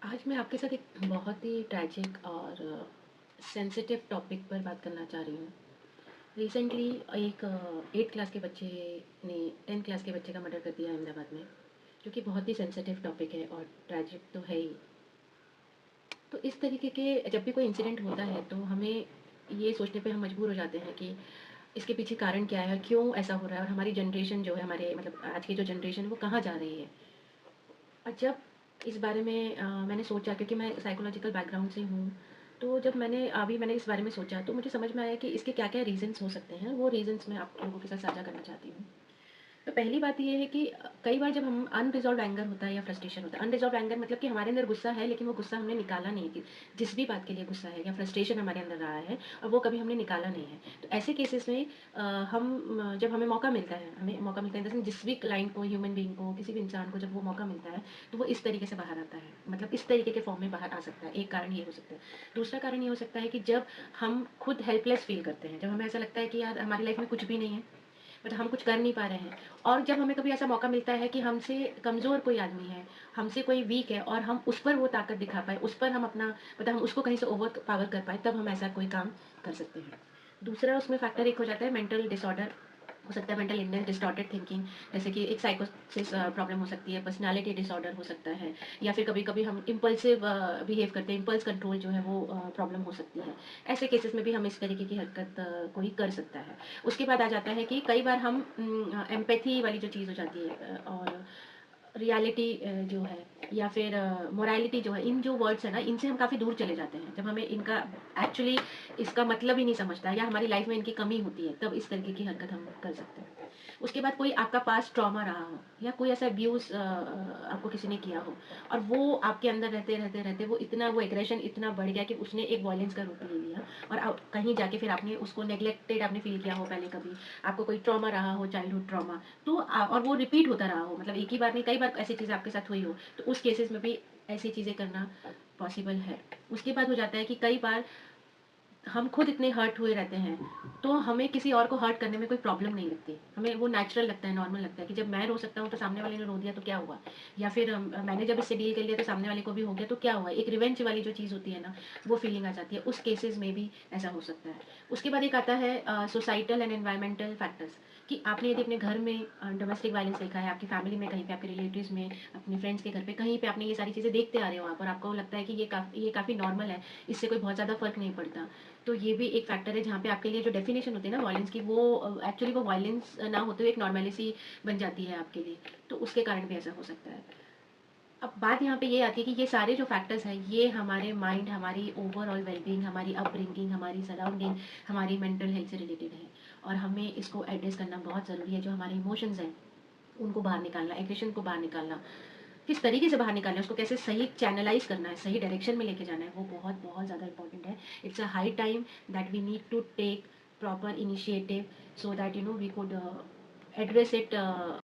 आज मैं आपके साथ एक बहुत ही ट्रैजिक और सेंसिटिव टॉपिक पर बात करना चाह रही हूँ। रिसेंटली एक 8 क्लास के बच्चे ने 10 क्लास के बच्चे का मर्डर कर दिया अहमदाबाद में, जो कि बहुत ही सेंसिटिव टॉपिक है और ट्रैजिक तो है ही। तो इस तरीके के जब भी कोई इंसिडेंट होता है तो हमें ये सोचने पे हम मजबूर हो जाते हैं कि इसके पीछे कारण क्या है, क्यों ऐसा हो रहा है और हमारी जनरेशन जो है, हमारे मतलब आज की जो जनरेशन है वो कहाँ जा रही है। और जब इस बारे में मैंने सोचा, क्योंकि मैं साइकोलॉजिकल बैकग्राउंड से हूँ, तो जब मैंने इस बारे में सोचा तो मुझे समझ में आया कि इसके क्या-क्या रीज़न्स हो सकते हैं, वो रीज़न्स मैं आप लोगों के साथ साझा करना चाहती हूँ। तो पहली बात ये है कि कई बार जब हम अनरिज़ॉल्व्ड एंगर होता है या फ्रस्ट्रेशन होता है, अनरिज़ॉल्व्ड एंगर मतलब कि हमारे अंदर गुस्सा है लेकिन वो गुस्सा हमने निकाला नहीं है, कि जिस भी बात के लिए गुस्सा है या फ्रस्ट्रेशन हमारे अंदर रहा है और वो कभी हमने निकाला नहीं है। तो ऐसे केसेस में जब हमें मौका मिलता है, हमें मौका मिलता है इन द सेंस जिस भी क्लाइंट को, ह्यूमन बीइंग को, किसी भी इंसान को जब वो मौका मिलता है, तो वो इस तरीके से बाहर आता है। मतलब इस तरीके के फॉर्म में बाहर आ सकता है, एक कारण ये हो सकता है। दूसरा कारण ये हो सकता है कि जब हम खुद हेल्पलेस फ़ील करते हैं, जब हमें ऐसा लगता है कि यार हमारी लाइफ़ में कुछ भी नहीं है, मतलब हम कुछ कर नहीं पा रहे हैं, और जब हमें कभी ऐसा मौका मिलता है कि हमसे कमज़ोर कोई आदमी है, हमसे कोई वीक है और हम उस पर वो ताकत दिखा पाएँ, उस पर हम अपना मतलब हम उसको कहीं से ओवर पावर कर पाएँ, तब हम ऐसा कोई काम कर सकते हैं। दूसरा उसमें फैक्टर एक हो जाता है मेंटल डिसऑर्डर, हो सकता है मेंटल इलनेस, डिस्टॉर्टेड थिंकिंग, जैसे कि एक साइकोसिस प्रॉब्लम हो सकती है, पर्सनैलिटी डिसऑर्डर हो सकता है, या फिर कभी-कभी हम इम्पल्सिव बिहेव करते हैं, इम्पल्स कंट्रोल जो है वो प्रॉब्लम हो सकती है। ऐसे केसेस में भी हम इस तरीके की हरकत कोई कर सकता है। उसके बाद आ जाता है कि कई बार हम एम्पैथी वाली जो चीज़ हो जाती है, और रियलिटी जो है, या फिर मोरालिटी जो है, इन जो वर्ड्स है ना, इनसे हम काफ़ी दूर चले जाते हैं। जब हमें इनका एक्चुअली इसका मतलब ही नहीं समझता या हमारी लाइफ में इनकी कमी होती है, तब इस तरीके की हरकत हम कर सकते हैं। उसके बाद कोई आपका पास्ट ट्रॉमा रहा हो या कोई ऐसा अब्यूज़ आपको किसी ने किया हो, और वो आपके अंदर रहते वो इतना, वो एग्रेशन इतना बढ़ गया कि उसने एक वॉयलेंस का रूप ले लिया, और कहीं जाके फिर आपने उसको नेग्लेक्टेड आपने फ़ील किया हो पहले कभी, आपको कोई ट्रॉमा रहा हो, चाइल्डहुड ट्रॉमा, तो और वो रिपीट होता रहा हो, मतलब एक ही बार नहीं, कई बार ऐसी चीज़ें आपके साथ हुई हो, तो उस केसेस में भी ऐसी चीज़ें करना पॉसिबल है। उसके बाद हो जाता है कि कई बार हम खुद इतने हर्ट हुए रहते हैं, तो हमें किसी और को हर्ट करने में कोई प्रॉब्लम नहीं लगती। हमें वो नेचुरल लगता है, नॉर्मल लगता है कि जब मैं रो सकता हूँ, तो सामने वाले ने रो दिया तो क्या हुआ? या फिर मैंने जब इससे डील कर लिया तो सामने वाले को भी हो गया तो क्या हुआ? एक रिवेंज वाली जो चीज़ होती है ना, वो फीलिंग आ जाती है। उस केसेज़ में भी ऐसा हो सकता है। उसके बाद एक आता है सोसाइटल एंड एनवायरमेंटल फैक्टर्स, कि आपने यदि अपने घर में डोमेस्टिक वायलेंस देखा है, आपकी फैमिली में, कहीं पे, आपके रिलेटिव्स में, अपने फ्रेंड्स के घर पे, कहीं पे आपने ये सारी चीज़ें देखते आ रहे हो आप, और आपको लगता है कि ये काफ़ी नॉर्मल है, इससे कोई बहुत ज़्यादा फ़र्क नहीं पड़ता। तो ये भी एक फैक्टर है जहाँ पे आपके लिए जो डेफिनेशन होती है ना वायलेंस की, वो एक्चुअली वो वायलेंस ना होते हुए एक नॉर्मेलिटी बन जाती है आपके लिए, तो उसके कारण भी ऐसा हो सकता है। अब बात यहाँ पे ये आती है कि ये सारे जो फैक्टर्स हैं, ये हमारे माइंड, हमारी ओवरऑल वेलबींग, हमारी अपब्रिंगिंग, हमारी सराउंडिंग, हमारी मेंटल हेल्थ से रिलेटेड है, और हमें इसको एड्रेस करना बहुत ज़रूरी है। जो हमारे इमोशंस हैं, उनको बाहर निकालना, एग्रेशन को बाहर निकालना, किस तरीके से बाहर निकालना है, उसको कैसे सही चैनलाइज़ करना है, सही डायरेक्शन में लेके जाना है, वो बहुत ज़्यादा इम्पोर्टेंट है। It's a high time that we need to take proper initiative, so that we could address it